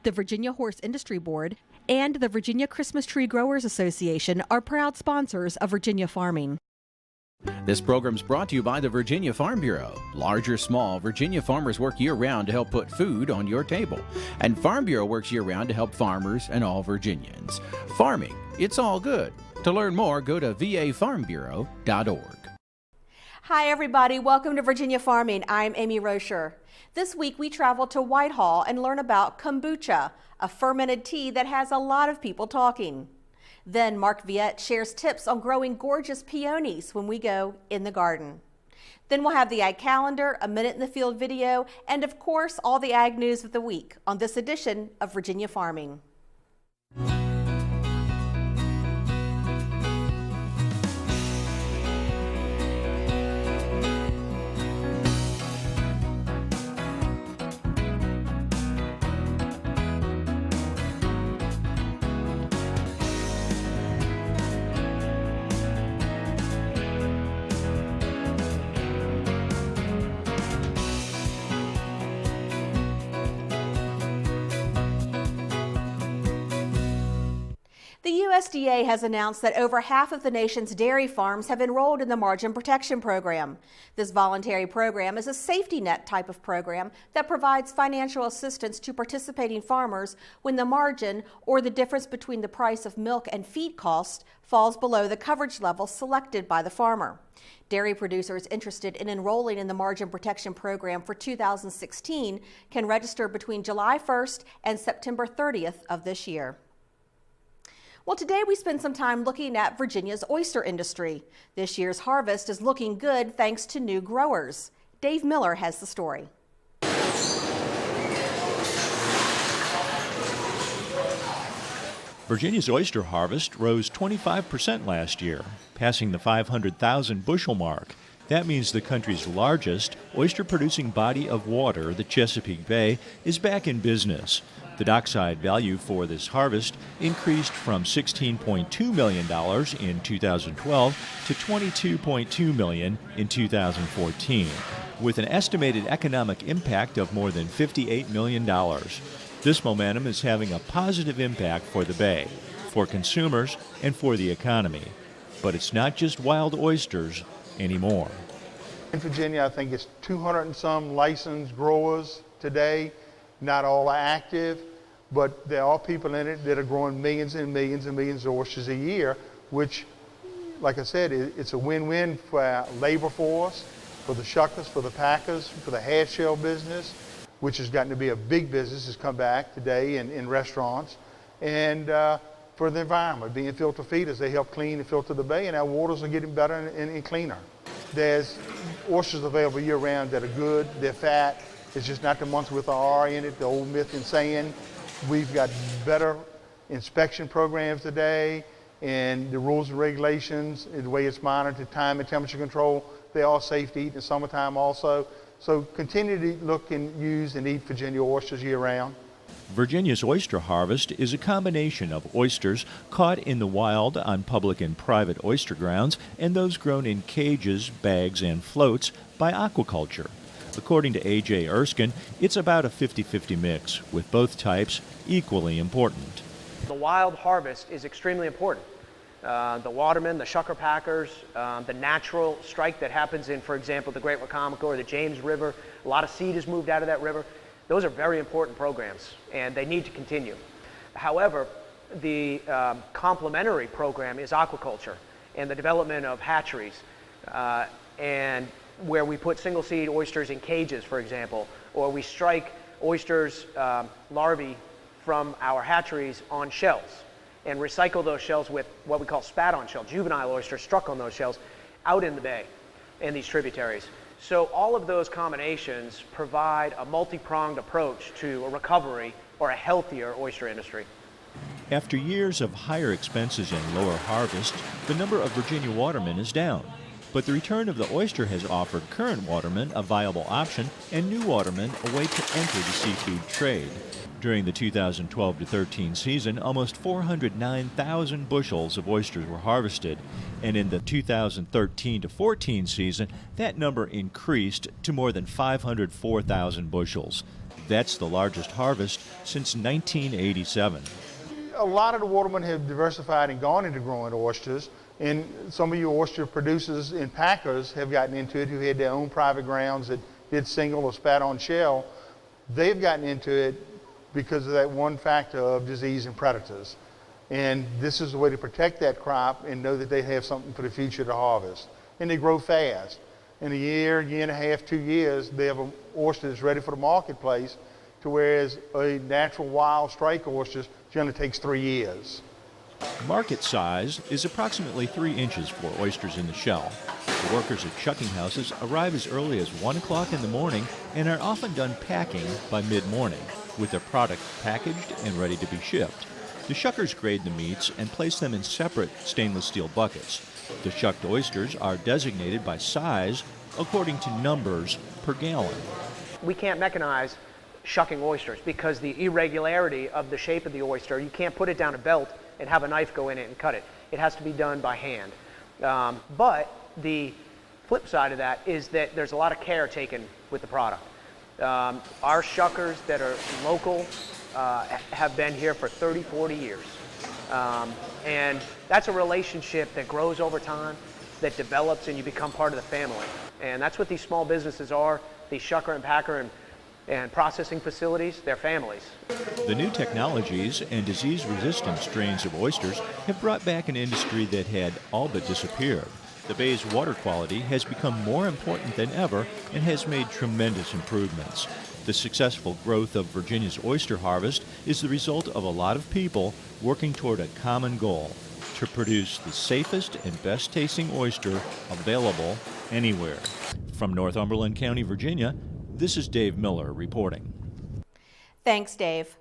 The Virginia Horse Industry Board and the Virginia Christmas Tree Growers Association are proud sponsors of Virginia farming. This program's brought to you by the Virginia Farm Bureau. Large or small, Virginia farmers work year-round to help put food on your table. And Farm Bureau works year-round to help farmers and all Virginians. Farming, it's all good. To learn more, go to vafarmbureau.org. Hi everybody, welcome to Virginia Farming. I'm Amy Rocher. This week we travel to Whitehall and learn about kombucha, a fermented tea that has a lot of people talking. Then Mark Viette shares tips on growing gorgeous peonies when we go in the garden. Then we'll have the Ag Calendar, a Minute in the Field video, and of course all the ag news of the week on this edition of Virginia Farming. The USDA has announced that over half of the nation's dairy farms have enrolled in the Margin Protection Program. This voluntary program is a safety net type of program that provides financial assistance to participating farmers when the margin, or the difference between the price of milk and feed cost, falls below the coverage level selected by the farmer. Dairy producers interested in enrolling in the Margin Protection Program for 2016 can register between July 1st and September 30th of this year. Well, today we spend some time looking at Virginia's oyster industry. This year's harvest is looking good thanks to new growers. Dave Miller has the story. Virginia's oyster harvest rose 25% last year, passing the 500,000 bushel mark. That means the country's largest oyster-producing body of water, the Chesapeake Bay, is back in business. The dockside value for this harvest increased from $16.2 million in 2012 to $22.2 million in 2014, with an estimated economic impact of more than $58 million. This momentum is having a positive impact for the Bay, for consumers, and for the economy. But it's not just wild oysters anymore. In Virginia, I think it's 200 and some licensed growers today. Not all are active, but there are people in it that are growing millions and millions and millions of oysters a year, which, like I said, it's a win-win for our labor force, for the shuckers, for the packers, for the half shell business, which has gotten to be a big business, has come back today in restaurants, and for the environment. Being filter feeders, they help clean and filter the bay, and our waters are getting better and cleaner. There's oysters available year-round that are good, they're fat. It's just not the ones with the R in it, the old myth and saying. We've got better inspection programs today, and the rules and regulations, and the way it's monitored, time and temperature control, they are safe to eat in the summertime also. So continue to look and use and eat Virginia oysters year-round. Virginia's oyster harvest is a combination of oysters caught in the wild on public and private oyster grounds and those grown in cages, bags, and floats by aquaculture. According to A.J. Erskine, it's about a 50-50 mix, with both types equally important. The wild harvest is extremely important. The watermen, the shucker packers, the natural strike that happens in, for example, the Great Wacomico or the James River, a lot of seed is moved out of that river. Those are very important programs, and they need to continue. However, the complementary program is aquaculture and the development of hatcheries, and where we put single seed oysters in cages, for example, or we strike oysters larvae from our hatcheries on shells and recycle those shells with what we call spat-on shell, juvenile oysters struck on those shells out in the bay and these tributaries. So all of those combinations provide a multi-pronged approach to a recovery or a healthier oyster industry. After years of higher expenses and lower harvest, the number of Virginia watermen is down. But the return of the oyster has offered current watermen a viable option and new watermen a way to enter the seafood trade. During the 2012-13 season, almost 409,000 bushels of oysters were harvested, and in the 2013-14 season, that number increased to more than 504,000 bushels. That's the largest harvest since 1987. A lot of the watermen have diversified and gone into growing oysters, and some of your oyster producers and packers have gotten into it who had their own private grounds that did single or spat on shell. They've gotten into it because of that one factor of disease and predators. And this is a way to protect that crop and know that they have something for the future to harvest. And they grow fast. In a year and a half, 2 years, they have an oyster that's ready for the marketplace, to whereas a natural wild strike oyster generally takes 3 years. Market size is approximately 3 inches for oysters in the shell. The workers at shucking houses arrive as early as 1 o'clock in the morning and are often done packing by mid-morning, with their product packaged and ready to be shipped. The shuckers grade the meats and place them in separate stainless steel buckets. The shucked oysters are designated by size according to numbers per gallon. We can't mechanize shucking oysters because the irregularity of the shape of the oyster, you can't put it down a belt and have a knife go in it and cut it. It has to be done by hand. But the flip side of that is that there's a lot of care taken with the product. Our shuckers that are local have been here for 30, 40 years. And that's a relationship that grows over time, that develops, and you become part of the family. And that's what these small businesses are, these shucker and packer and processing facilities, they're families. The new technologies and disease-resistant strains of oysters have brought back an industry that had all but disappeared. The bay's water quality has become more important than ever and has made tremendous improvements. The successful growth of Virginia's oyster harvest is the result of a lot of people working toward a common goal: to produce the safest and best-tasting oyster available anywhere. From Northumberland County, Virginia, this is Dave Miller reporting. Thanks, Dave.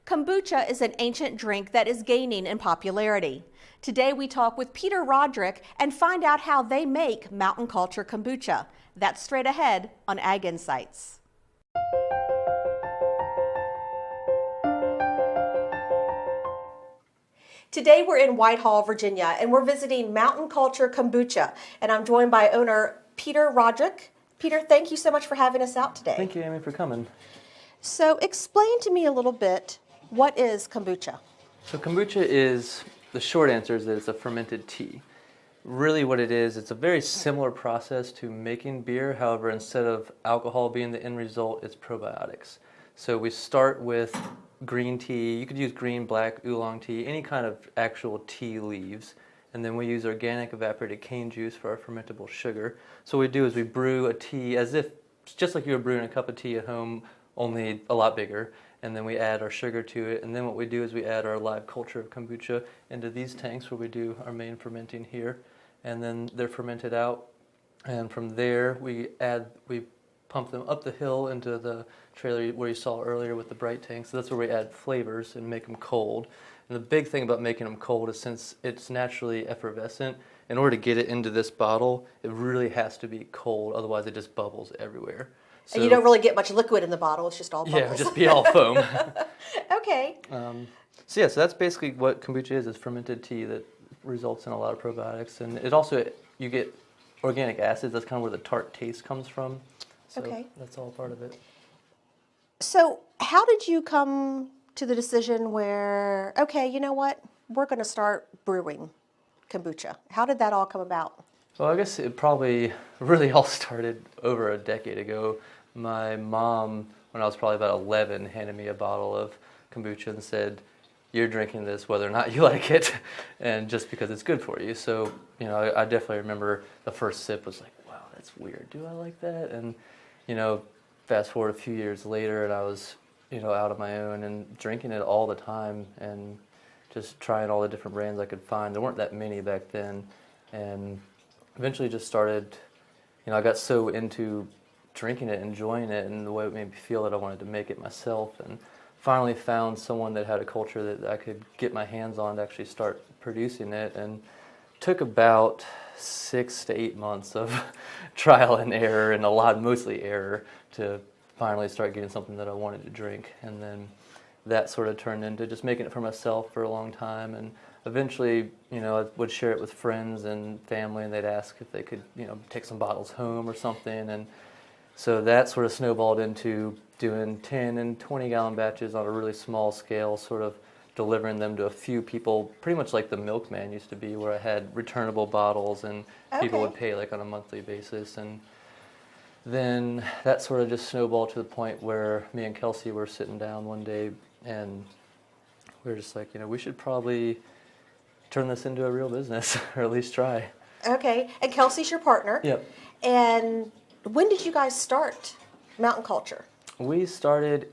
Kombucha is an ancient drink that is gaining in popularity. Today we talk with Peter Roderick and find out how they make Mountain Culture Kombucha. That's straight ahead on Ag Insights. Today we're in Whitehall, Virginia, and we're visiting Mountain Culture Kombucha, and I'm joined by owner Peter Roderick. Peter, thank you so much for having us out today. Thank you, Amy, for coming. So explain to me a little bit, what is kombucha? So kombucha is, the short answer is that it's a fermented tea. Really what it is, it's a very similar process to making beer. However, instead of alcohol being the end result, it's probiotics. So we start with green tea. You could use green, black, oolong tea, any kind of actual tea leaves. And then we use organic evaporated cane juice for our fermentable sugar. So what we do is we brew a tea as if, just like you were brewing a cup of tea at home, only a lot bigger. And then we add our sugar to it. And then what we do is we add our live culture of kombucha into these tanks where we do our main fermenting here. And then they're fermented out. And from there we pump them up the hill into the trailer where you saw earlier with the bright tanks. So that's where we add flavors and make them cold. And the big thing about making them cold is, since it's naturally effervescent, in order to get it into this bottle, it really has to be cold. Otherwise, it just bubbles everywhere. So, and you don't really get much liquid in the bottle. It's just all bubbles. Yeah, it would just be all foam. Okay. So that's basically what kombucha is fermented tea that results in a lot of probiotics. And it also, you get organic acids. That's kind of where the tart taste comes from. So Okay. that's all part of it. So how did you come to the decision where, okay, you know what, we're going to start brewing kombucha? How did that all come about? Well, I guess it probably really all started over a decade ago. My mom, when I was probably about 11, handed me a bottle of kombucha and said, "You're drinking this whether or not you like it, and just because it's good for you." So, I definitely remember the first sip was like, wow, that's weird. Do I like that? And, fast forward a few years later, and I was, out on my own and drinking it all the time and just trying all the different brands I could find. There weren't that many back then. And eventually just started, I got so into drinking it, enjoying it, and the way it made me feel that I wanted to make it myself. And finally found someone that had a culture that I could get my hands on to actually start producing it. And took about 6 to 8 months of trial and error, and mostly error, to finally start getting something that I wanted to drink. And then that sort of turned into just making it for myself for a long time. And eventually, I would share it with friends and family, and they'd ask if they could, take some bottles home or something. And so that sort of snowballed into doing 10 and 20 gallon batches on a really small scale, sort of delivering them to a few people, pretty much like the milkman used to be, where I had returnable bottles and people would pay like on a monthly basis. And then that sort of just snowballed to the point where me and Kelsey were sitting down one day and we were just like, we should probably turn this into a real business, or at least try. Okay, and Kelsey's your partner. Yep. And when did you guys start Mountain Culture? We started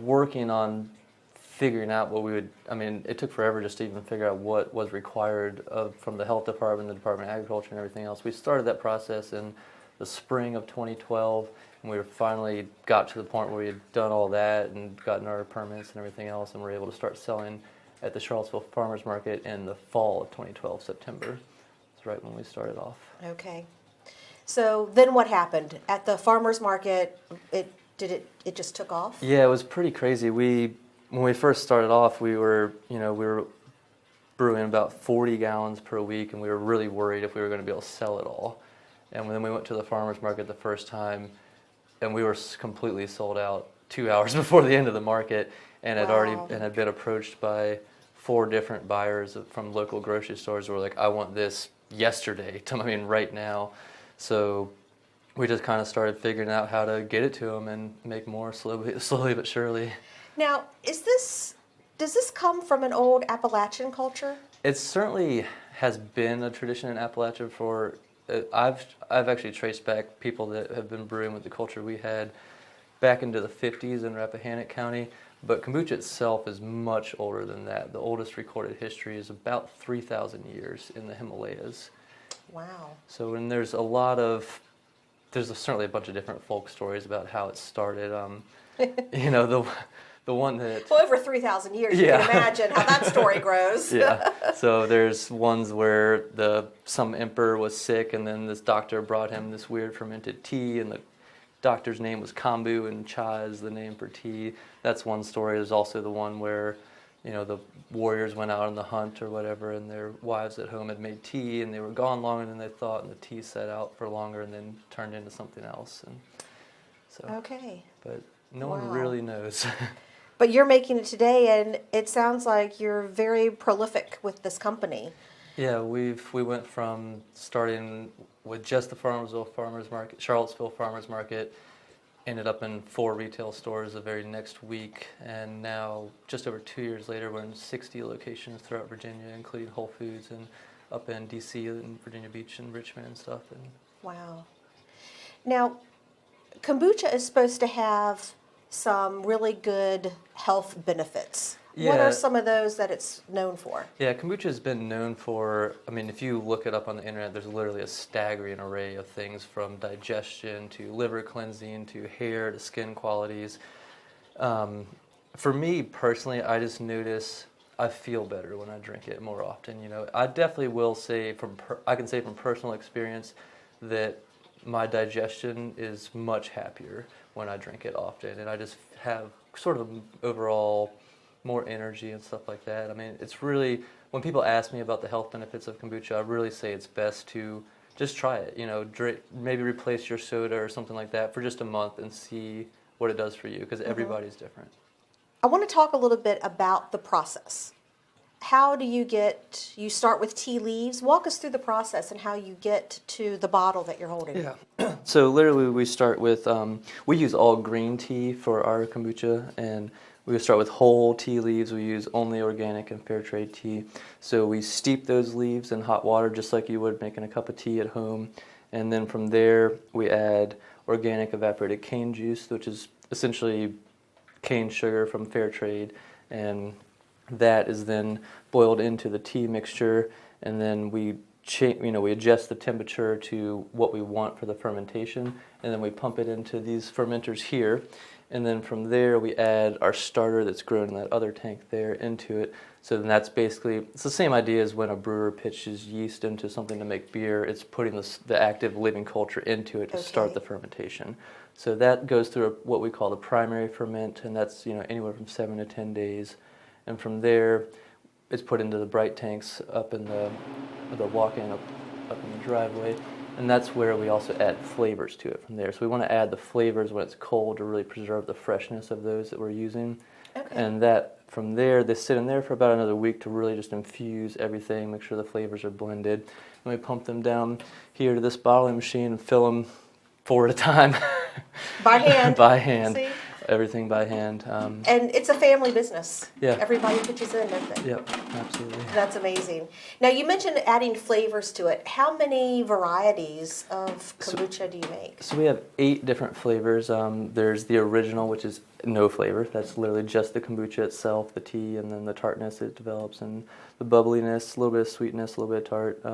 working on figuring out what we would, it took forever just to even figure out what was required from the health department, the Department of Agriculture, and everything else. We started that process in the spring of 2012, and we finally got to the point where we had done all that and gotten our permits and everything else, and were able to start selling at the Charlottesville Farmers Market in the fall of 2012, September. That's right when we started off. Okay. So then what happened? At the farmers market, it just took off? Yeah, it was pretty crazy. When we first started off, we were brewing about 40 gallons per week, and we were really worried if we were going to be able to sell it all. And then we went to the farmers market the first time, and we were completely sold out 2 hours before the end of the market, and had been approached by 4 different buyers from local grocery stores who were like, I want this yesterday, right now. So we just kind of started figuring out how to get it to them and make more slowly but surely. Now, does this come from an old Appalachian culture? It certainly has been a tradition in Appalachia for, I've actually traced back people that have been brewing with the culture we had back into the 50s in Rappahannock County, but kombucha itself is much older than that. The oldest recorded history is about 3,000 years in the Himalayas. Wow. So, and there's certainly a bunch of different folk stories about how it started. The one that... Well, over 3,000 years, you can imagine how that story grows. Yeah. So there's ones where some emperor was sick, and then this doctor brought him this weird fermented tea, and the doctor's name was Kombu, and cha is the name for tea. That's one story. There's also the one where, the warriors went out on the hunt or whatever, and their wives at home had made tea, and they were gone longer than they thought, and the tea set out for longer and then turned into something else. And so. Okay. But no one really knows. But you're making it today, and it sounds like you're very prolific with this company. Yeah, we went from starting with just the Charlottesville Farmers Market, ended up in 4 retail stores the very next week, and now just over 2 years later, we're in 60 locations throughout Virginia, including Whole Foods and up in D.C. and Virginia Beach and Richmond and stuff. Wow. Now, kombucha is supposed to have some really good health benefits. Yeah. What are some of those that it's known for? Yeah, kombucha has been known for, if you look it up on the internet, there's literally a staggering array of things from digestion to liver cleansing to hair to skin qualities. For me personally, I just notice I feel better when I drink it more often. I definitely will say I can say from personal experience that my digestion is much happier when I drink it often, and I just have sort of overall more energy and stuff like that. It's really, when people ask me about the health benefits of kombucha, I really say it's best to just try it. Drink, maybe replace your soda or something like that for just a month and see what it does for you, because everybody's different. I want to talk a little bit about the process. How do you start with tea leaves? Walk us through the process and how you get to the bottle that you're holding. Yeah. So literally we start with, we use all green tea for our kombucha, and we start with whole tea leaves. We use only organic and fair trade tea. So we steep those leaves in hot water just like you would making a cup of tea at home. And then from there we add organic evaporated cane juice, which is essentially cane sugar from fair trade, and that is then boiled into the tea mixture, and then we we adjust the temperature to what we want for the fermentation, and then we pump it into these fermenters here. And then from there, we add our starter that's grown in that other tank there into it. So then that's basically, it's the same idea as when a brewer pitches yeast into something to make beer. It's putting the active living culture into it to start the fermentation. So that goes through what we call the primary ferment, and that's anywhere from 7 to 10 days. And from there, it's put into the bright tanks up in the walk-in, up in the driveway. And that's where we also add flavors to it from there. So we want to add the flavors when it's cold to really preserve the freshness of those that we're using. Okay. And that from there, they sit in there for about another week to really just infuse everything, make sure the flavors are blended. And we pump them down here to this bottling machine and fill them 4 at a time. By hand. By hand. See? Everything by hand. And it's a family business. Yeah. Everybody pitches in, don't they? Yep, absolutely. That's amazing. Now, you mentioned adding flavors to it. How many varieties of kombucha do you make? So we have 8 different flavors. There's the original, which is no flavor. That's literally just the kombucha itself, the tea, and then the tartness it develops, and the bubbliness, a little bit of sweetness, a little bit of tart.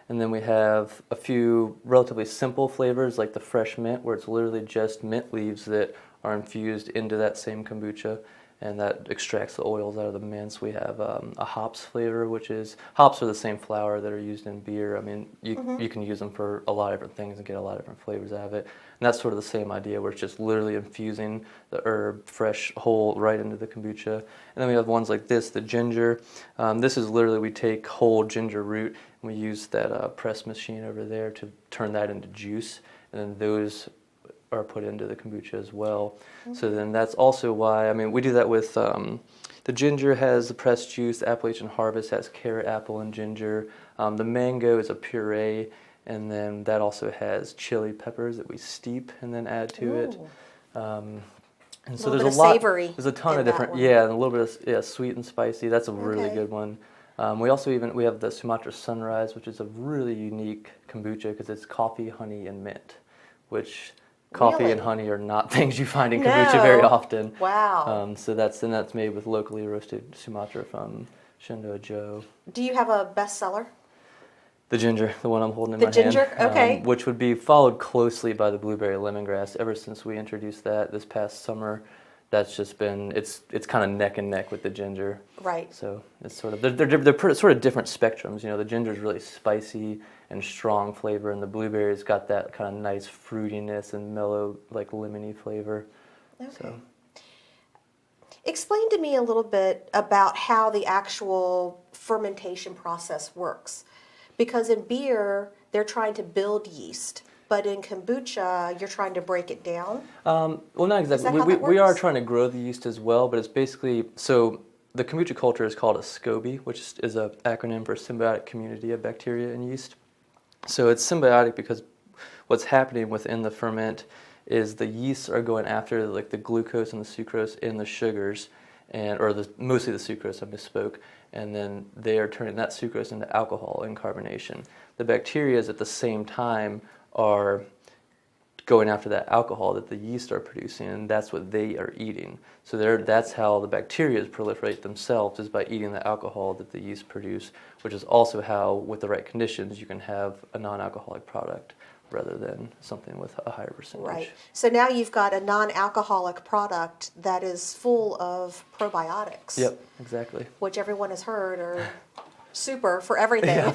And then we have a few relatively simple flavors, like the fresh mint, where it's literally just mint leaves that are infused into that same kombucha, and that extracts the oils out of the mints. We have a hops flavor, which is, hops are the same flour that are used in beer. I mean, you can use them for a lot of different things and get a lot of different flavors out of it. And that's sort of the same idea, where it's just literally infusing the herb fresh, whole, right into the kombucha. And then we have ones like this, the ginger. This is literally, we take whole ginger root, and we use that press machine over there to turn that into juice, and then those are put into the kombucha as well. So then that's also why, we do that with, the ginger has the pressed juice, the Appalachian Harvest has carrot, apple, and ginger. The mango is a puree, and then that also has chili peppers that we steep and then add to it. And so there's a lot, savory, there's a ton of different, and a little bit of sweet and spicy. That's a really good one. We also we have the Sumatra Sunrise, which is a really unique kombucha because it's coffee, honey, and mint, which coffee and honey are not things you find in kombucha very often. Wow. So that's made with locally roasted Sumatra from Shenandoah Joe. Do you have a bestseller? The ginger, the one I'm holding in my hand. The ginger, okay. Which would be followed closely by the blueberry lemongrass. Ever since we introduced that this past summer, that's just been, it's kind of neck and neck with the ginger. Right. So it's sort of, they're sort of different spectrums. The ginger's really spicy and strong flavor, and the blueberry's got that kind of nice fruitiness and mellow, like lemony flavor. Okay. So. Explain to me a little bit about how the actual fermentation process works. Because in beer, they're trying to build yeast, but in kombucha, you're trying to break it down? Well, not exactly. Is that how that We are works? trying to grow the yeast as well, but it's basically, so the kombucha culture is called a SCOBY, which is an acronym for Symbiotic Community of Bacteria and Yeast. So it's symbiotic because what's happening within the ferment is the yeasts are going after like the glucose and the sucrose in the sugars, mostly the sucrose, I misspoke, and then they are turning that sucrose into alcohol in carbonation. The bacteria at the same time are going after that alcohol that the yeast are producing, and that's what they are eating. So that's how the bacteria proliferate themselves, is by eating the alcohol that the yeast produce, which is also how, with the right conditions, you can have a non-alcoholic product rather than something with a higher percentage. Right. So now you've got a non-alcoholic product that is full of probiotics. Yep, exactly. Which everyone has heard are super for everything.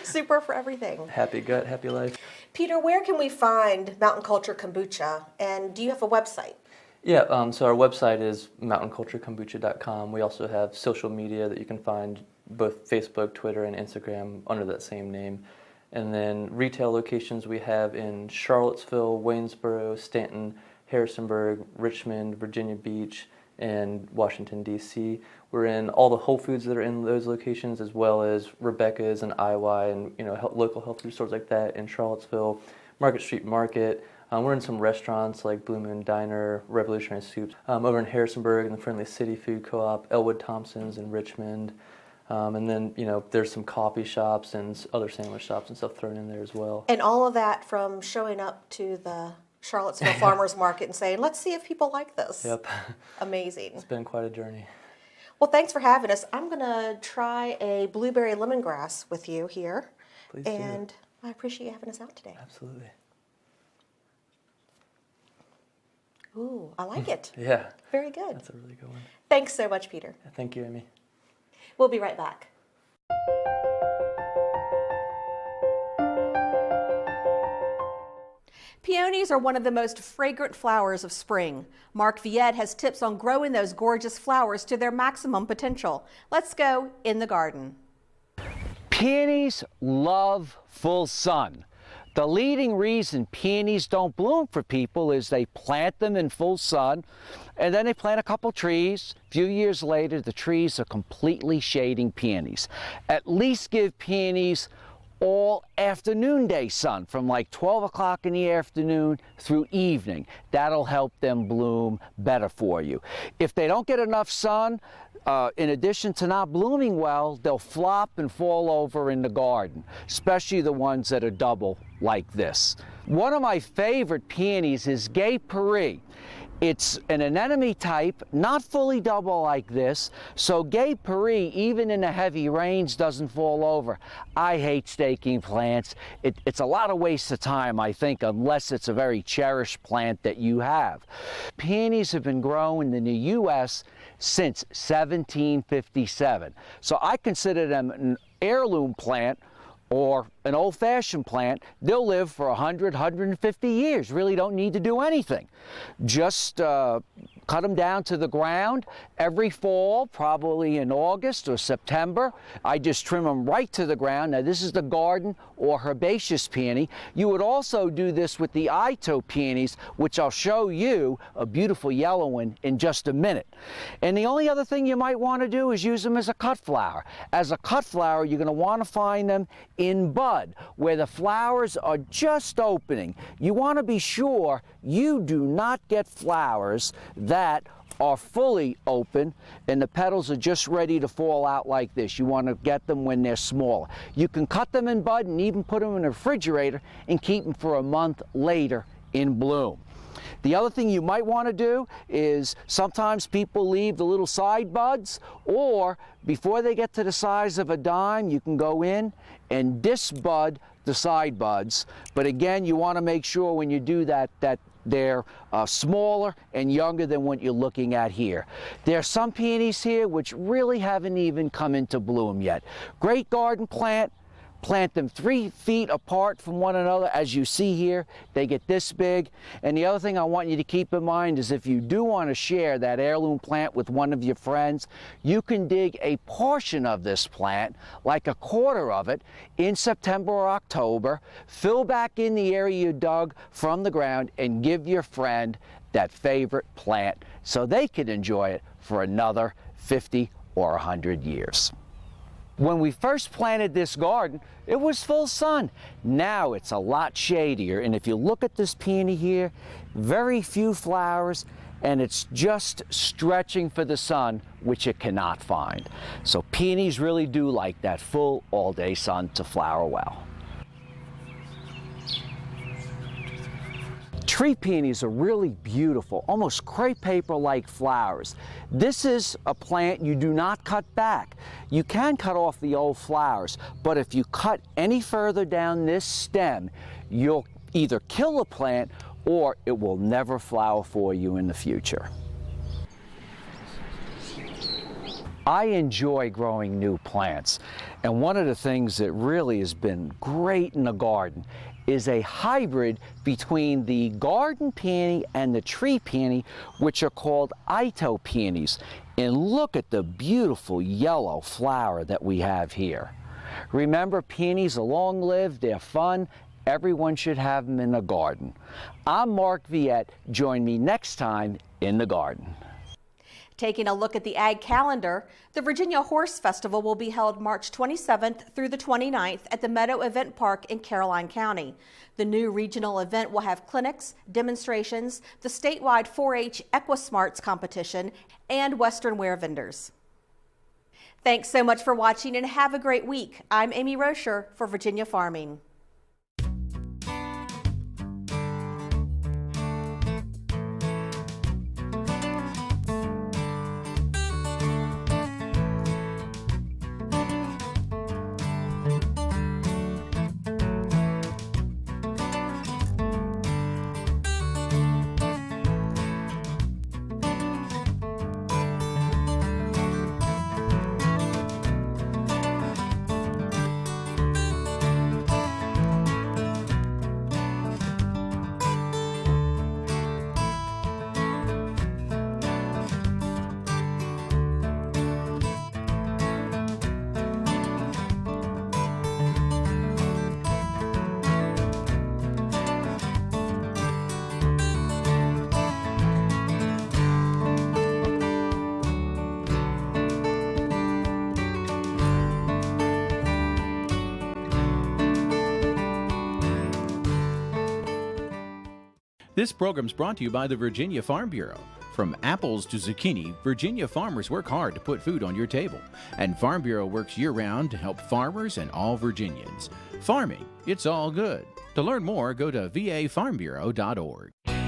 Super for everything. Happy gut, happy life. Peter, where can we find Mountain Culture Kombucha? And do you have a website? Yeah, so our website is mountainculturekombucha.com. We also have social media that you can find, both Facebook, Twitter, and Instagram under that same name. And then retail locations we have in Charlottesville, Waynesboro, Stanton, Harrisonburg, Richmond, Virginia Beach, and Washington, D.C. We're in all the Whole Foods that are in those locations, as well as Rebecca's and IY and local health food stores like that in Charlottesville, Market Street Market. We're in some restaurants like Blue Moon Diner, Revolutionary Soups, over in Harrisonburg in the Friendly City Food Co-op, Elwood Thompson's in Richmond. And then, there's some coffee shops and other sandwich shops and stuff thrown in there as well. And all of that from showing up to the Charlottesville Farmers Market and saying, let's see if people like this. Yep. Amazing. It's been quite a journey. Well, thanks for having us. I'm going to try a blueberry lemongrass with you here. Please do. And I appreciate you having us out today. Absolutely. Ooh, I like it. Yeah. Very good. That's a really good one. Thanks so much, Peter. Thank you, Amy. We'll be right back. Peonies are one of the most fragrant flowers of spring. Mark Viette has tips on growing those gorgeous flowers to their maximum potential. Let's go in the garden. Peonies love full sun. The leading reason peonies don't bloom for people is they plant them in full sun, and then they plant a couple trees. A few years later, the trees are completely shading peonies. At least give peonies all afternoon day sun from like 12 o'clock in the afternoon through evening. That'll help them bloom better for you. If they don't get enough sun, in addition to not blooming well, they'll flop and fall over in the garden, especially the ones that are double like this. One of my favorite peonies is Gay Paris. It's an anemone type, not fully double like this, so Gay Paris, even in the heavy rains, doesn't fall over. I hate staking plants. It's a lot of waste of time, I think, unless it's a very cherished plant that you have. Peonies have been grown in the U.S. since 1757, so I consider them an heirloom plant or an old-fashioned plant. They'll live for 100, 150 years. Really don't need to do anything. Just cut them down to the ground every fall, probably in August or September. I just trim them right to the ground. Now this is the garden or herbaceous peony. You would also do this with the Ito peonies, which I'll show you, a beautiful yellow one, in just a minute. And the only other thing you might want to do is use them as a cut flower. As a cut flower, you're going to want to find them in bud, where the flowers are just opening. You want to be sure you do not get flowers that are fully open and the petals are just ready to fall out like this. You want to get them when they're smaller. You can cut them in bud and even put them in the refrigerator and keep them for a month later in bloom. The other thing you might want to do is sometimes people leave the little side buds, or before they get to the size of a dime, you can go in and disbud the side buds. But again, you want to make sure when you do that they're smaller and younger than what you're looking at here. There are some peonies here which really haven't even come into bloom yet. Great garden plant. Plant them 3 feet apart from one another. As you see here, they get this big. And the other thing I want you to keep in mind is if you do want to share that heirloom plant with one of your friends, you can dig a portion of this plant, like a quarter of it, in September or October, fill back in the area you dug from the ground, and give your friend that favorite plant so they can enjoy it for another 50 or 100 years. When we first planted this garden, it was full sun. Now it's a lot shadier, and if you look at this peony here, very few flowers, and it's just stretching for the sun, which it cannot find. So peonies really do like that full all-day sun to flower well. Tree peonies are really beautiful, almost crepe paper-like flowers. This is a plant you do not cut back. You can cut off the old flowers, but if you cut any further down this stem, you'll either kill the plant or it will never flower for you in the future. I enjoy growing new plants, and one of the things that really has been great in the garden is a hybrid between the garden peony and the tree peony, which are called Ito peonies. And look at the beautiful yellow flower that we have here. Remember, peonies are long-lived, they're fun. Everyone should have them in the garden. I'm Mark Viette. Join me next time in the garden. Taking a look at the ag calendar, the Virginia Horse Festival will be held March 27th through the 29th at the Meadow Event Park in Caroline County. The new regional event will have clinics, demonstrations, the statewide 4-H Equismarts competition, and Western wear vendors. Thanks so much for watching and have a great week. I'm Amy Rocher for Virginia Farming. This program's brought to you by the Virginia Farm Bureau. From apples to zucchini, Virginia farmers work hard to put food on your table. And Farm Bureau works year-round to help farmers and all Virginians. Farming, it's all good. To learn more, go to vafarmbureau.org.